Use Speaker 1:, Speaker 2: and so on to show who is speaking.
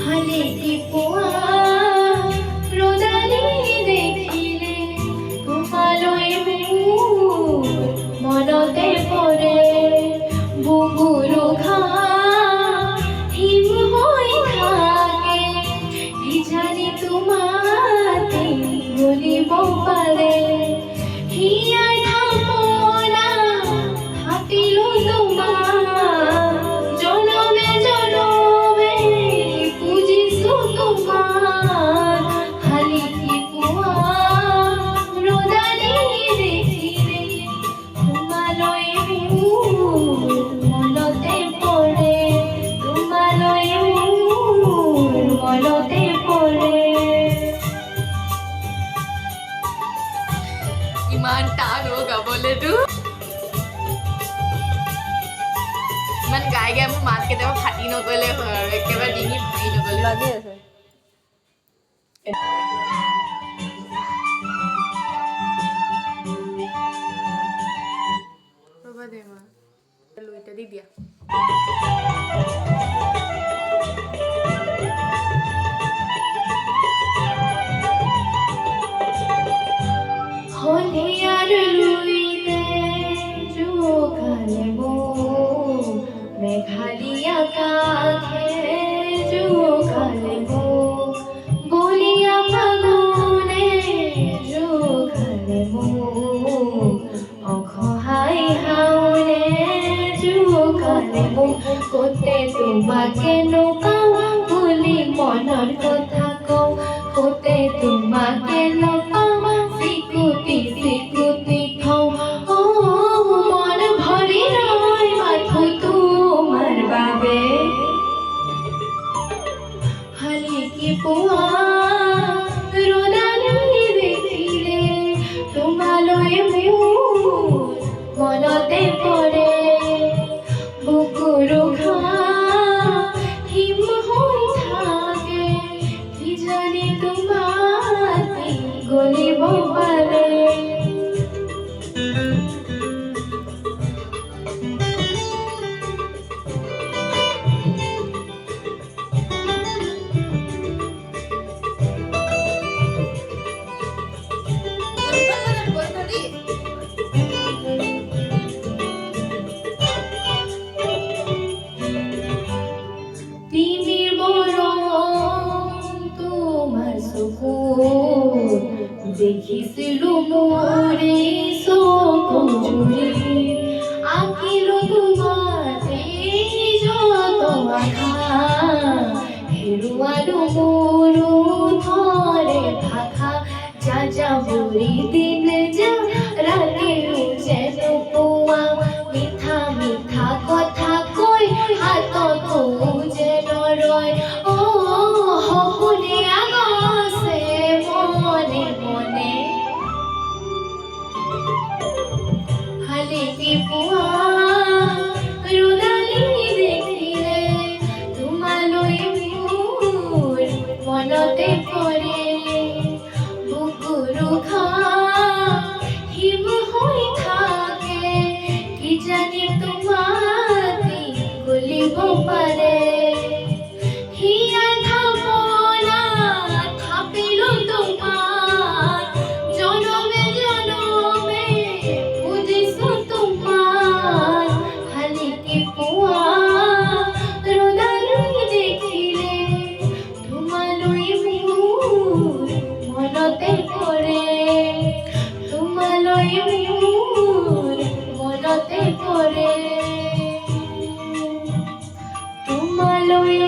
Speaker 1: হালে কি পোয়া রোদালি দেখিলে তোমালৈ মোৰ মনতে পৰে বুকুৰো ঘাম হিম হৈ থাকে কিজানি তোমাতে গলিব পাৰে হিয়াৰ ধামনা ভাবিলো তোমাৰ জনমে জনমে পুজিছো তোমাৰ খালি কি পোৱা ৰদালি দেখিলে তোমালৈ মোৰ মনতে পৰে তোমালৈ মোৰ মনতে পৰে।
Speaker 2: ইমান টান ও গাবলেতো ইমান গাই গাই মোৰ মাত কেতিয়াবা ফাটি নগ'লে হয় আৰু একেবাৰে ডিঙি ভাঙি নগ'লে
Speaker 3: লাগি আছে
Speaker 2: ৰ'বা দে মা লুইটা দি দিয়া
Speaker 1: হলিয়ার লুইতে জোগালে মেঘালিয়া কাখে জোগালে বলিয়া ফাগুনে জোগালে অসহায় হাওনে জোগালে কোতে তোমাকে নপাওঁ বুলি মনৰ কথা কওঁ কোতে তোমাকে নপাওঁ চিকুটি চিকুটি থওঁ মন ভৰি ৰয় মাথো তোমাৰ বাবে হালি কি পোৱা ৰদালি দেখিলে তোমালৈ মোৰ মনতে পৰে বুকুৰো ঘাম হিম হৈ থাকে কিজানি তোমাতে গলিব পাৰে। তিমিৰ বৰণ তোমাৰ চকুত দেখিছিলো মোৰে চকু জুৰি আঁকিলো তোমাতে যত আশা হেৰুৱালো মোৰো ধৰে ভাষা যাযাবৰী দিন যা ৰাতিৰো যেন পোৱা মিঠা মিঠা কথা কৈ হাততো যেন ৰয় সপোনে আগছে মনে মনে হালি কি পোৱা ৰদালি দেখিলে তোমালৈ মোৰ মনতে পৰে বুকুৰো ঘাম হিম হৈ থাকে কিজানি তোমাতে গলিব পাৰে হিয়াৰ ধামনা ভাবিলো তোমাৰ জনমে জনমে পুজিছো তোমাৰ খালি কি পোৱা ৰদালি দেখিলে তোমালৈ মোৰ মনতে পৰে তোমালৈ মোৰ মনতে পৰে তোমালৈ